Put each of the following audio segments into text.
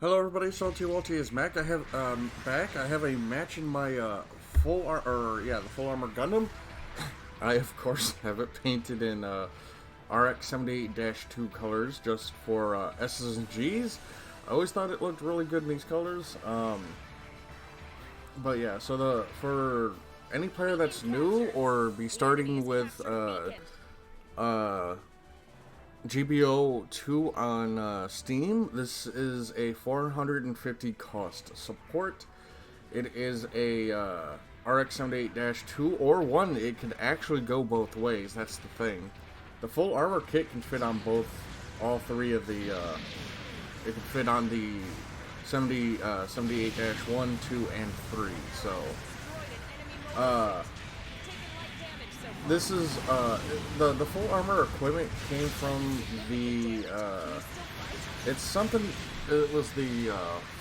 Hello everybody, Salty Walty is Mac. I have back. I have a match in my the full armor Gundam. I of course have it painted in RX-78-2 colors just for S's and G's. I always thought it looked really good in these colors. But yeah, so for any player that's new or be starting with GBO 2 on Steam, this is a 450 cost support. It is a RX-78-2 or 1. It can actually go both ways, that's the thing. The full armor kit can fit on all three of the, it can fit on the 78-1, 2, and 3, so, this is, the full armor equipment came from the, it was the,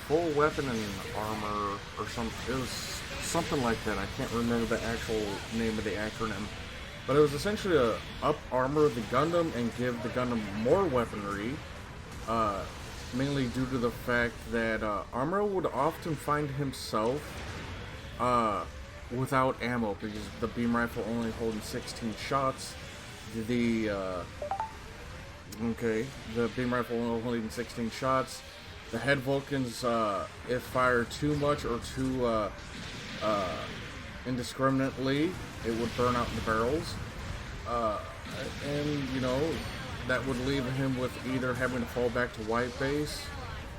full weapon and armor, or it was something like that. I can't remember the actual name of the acronym. But it was essentially a up armor the Gundam and give the Gundam more weaponry, mainly due to the fact that, Armor would often find himself, without ammo, because the beam rifle only holding 16 shots. The beam rifle only holding 16 shots. The head Vulcans, if fired too much or too indiscriminately, it would burn out the barrels. And, you know, that would leave him with either having to fall back to white base,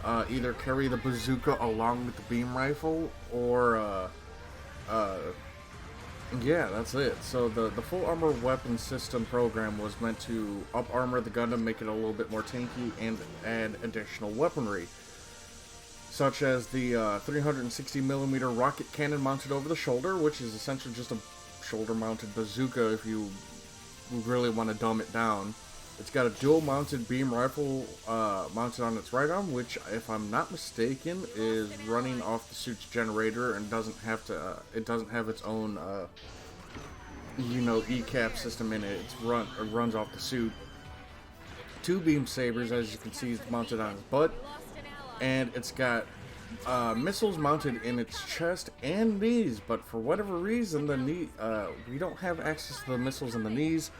either carry the bazooka along with the beam rifle, or, yeah, that's it. So the full armor weapon system program was meant to up armor the Gundam, make it a little bit more tanky, and add additional weaponry, such as the 360mm rocket cannon mounted over the shoulder, which is essentially just a shoulder-mounted bazooka if you really want to dumb it down. It's got a dual-mounted beam rifle mounted on its right arm, which, if I'm not mistaken, is running off the suit's generator and doesn't have to. It doesn't have its own, ECAP system in it. It runs off the suit. Two beam sabers, as you can see, is mounted on its butt, and it's got missiles mounted in its chest and knees. But for whatever reason, we don't have access to the missiles in the knees.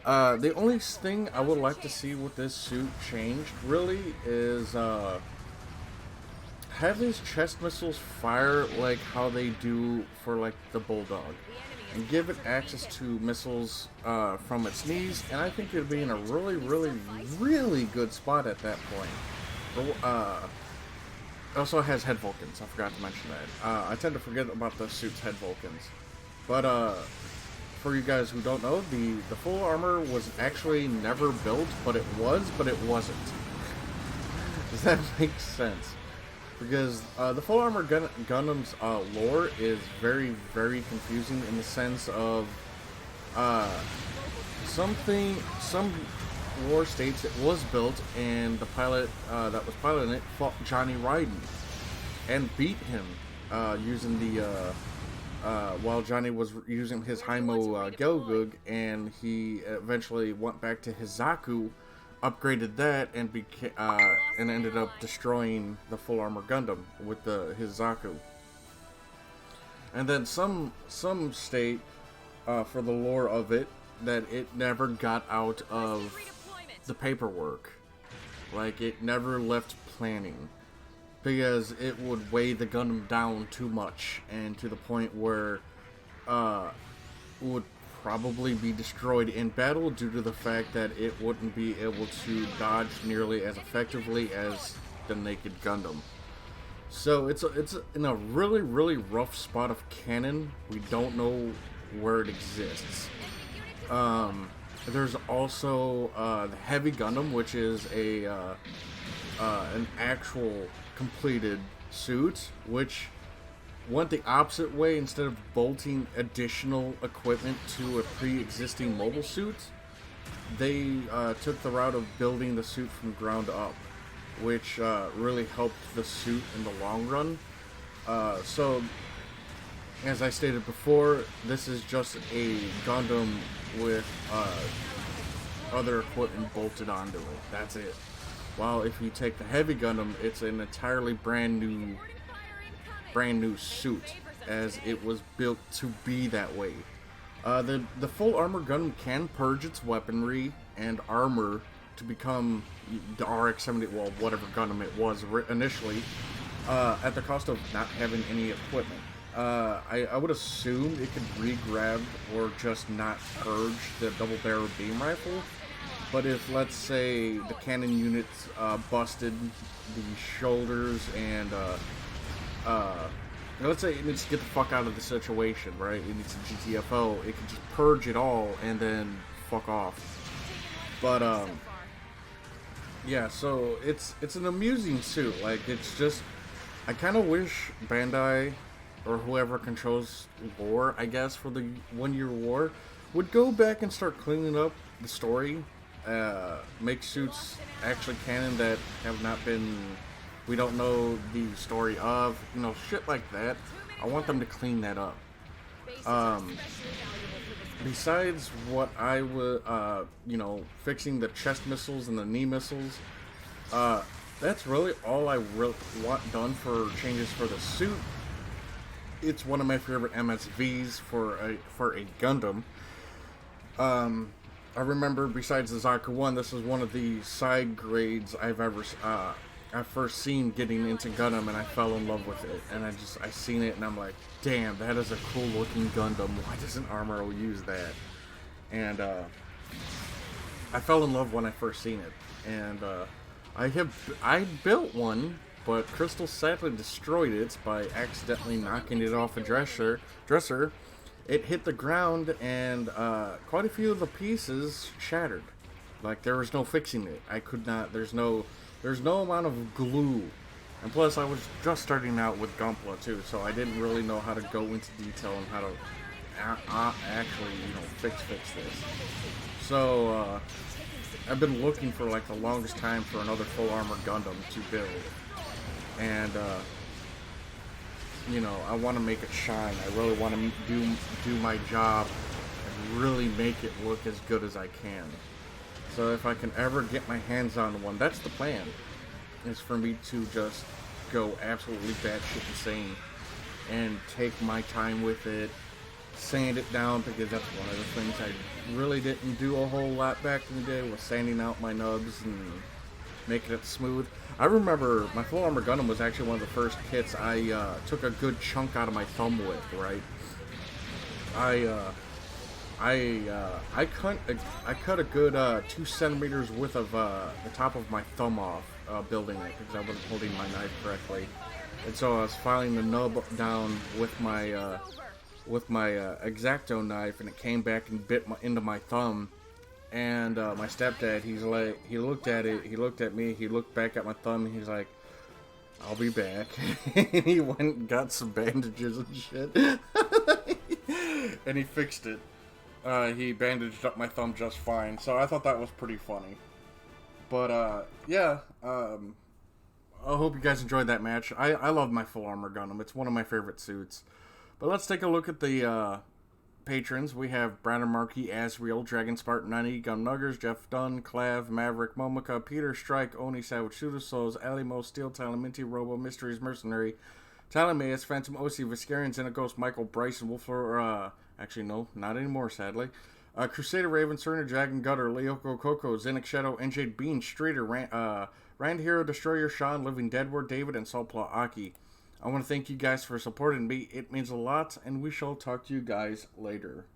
The only thing I would like to see with this suit changed, really, is have his chest missiles fire like how they do for, like, the Bulldog, and give it access to missiles from its knees, and I think it would be in a really, really, really good spot at that point. It also has head Vulcans, I forgot to mention that. I tend to forget about the suit's head Vulcans. But, for you guys who don't know, the full armor was actually never built, but it wasn't. Does that make sense? Because the full armor Gundam's lore is very, very confusing in the sense of some lore states it was built and the pilot that was piloting it fought Johnny Raiden and beat him using the while Johnny was using his Haimo Gelgug, and he eventually went back to his Zaku, upgraded that, and and ended up destroying the full armor Gundam with his Zaku. And then some state for the lore of it that it never got out of the paperwork, like it never left planning, because it would weigh the Gundam down too much, and to the point where it would probably be destroyed in battle due to the fact that it wouldn't be able to dodge nearly as effectively as the naked Gundam. So it's in a really, really rough spot of canon. We don't know where it exists. There's also the Heavy Gundam, which is an actual completed suit, which went the opposite way. Instead of bolting additional equipment to a pre-existing mobile suit, they took the route of building the suit from ground up, which really helped the suit in the long run. So, as I stated before, this is just a Gundam with other equipment bolted onto it. That's it. While if you take the Heavy Gundam, it's an entirely brand new suit, as it was built to be that way. The full armor Gundam can purge its weaponry and armor to become the RX-70, well, whatever Gundam it was initially, at the cost of not having any equipment. I would assume it could re-grab or just not purge the double-barrel beam rifle. But if, let's say, the cannon units busted the shoulders and, let's say it needs to get the fuck out of the situation, right? It needs a GTFO. It can just purge it all and then fuck off. But, yeah, so it's an amusing suit. Like, it's just, I kind of wish Bandai, or whoever controls lore, I guess, for the 1 Year War, would go back and start cleaning up the story. Make suits actually canon that have not been, we don't know the story of, you know, shit like that. I want them to clean that up. Besides what I would, you know, fixing the chest missiles and the knee missiles, that's really all I want done for changes for the suit. It's one of my favorite MSVs for a Gundam. I remember, besides the Zaku 1, this is one of the side grades I've first seen getting into Gundam, and I fell in love with it. And I seen it, and I'm like, damn, that is a cool looking Gundam. Why doesn't Armor use that? And I fell in love when I first seen it. And I built one, but Crystal sadly destroyed it by accidentally knocking it off a dresser. It hit the ground, and quite a few of the pieces shattered. Like, there was no fixing it. I could not. There's no amount of glue, and plus I was just starting out with Gunpla too, so I didn't really know how to go into detail on how to actually, you know, fix this. So I've been looking for like the longest time for another full armor Gundam to build, and you know, I want to make it shine. I really want to do my job and really make it look as good as I can. So if I can ever get my hands on one, that's the plan, is for me to just go absolutely batshit insane and take my time with it, sand it down, because that's one of the things I really didn't do a whole lot back in the day, was sanding out my nubs and making it smooth. I remember my full armor Gundam was actually one of the first kits I took a good chunk out of my thumb with, right? I cut a good 2 centimeters width of the top of my thumb off building it, because I wasn't holding my knife correctly, and so I was filing the nub down with my X-Acto knife, and it came back and bit into my thumb. And my stepdad, he looked at it, he looked at me, he looked back at my thumb, and he's like, "I'll be back." And he went and got some bandages and shit, and he fixed it. He bandaged up my thumb just fine, so I thought that was pretty funny. But yeah, I hope you guys enjoyed that match. I love my full armor Gundam. It's one of my favorite suits. But let's take a look at the patrons. We have Brandon Markey, Asriel, Dragon Spartan 90, Gum Nuggers, Jeff Dunn, Clav, Maverick, Momoka, Peter Strike, Oni Savage, Shooter Souls, Alimo, Steel, Talaminti, Robo, Mysteries, Mercenary, Talameus, Phantom OC, Viscarian, Xenaghost, Michael, Bryson, Wolfer, actually no, not anymore, sadly. Crusader Raven, Serena, Dragon Gutter, Leoko Coco, Zenix Shadow, NJ Bean, Streeter, Rand Hero, Destroyer, Sean, Living Deadward, David, and Salpla Aki. I want to thank you guys for supporting me. It means a lot, and we shall talk to you guys later.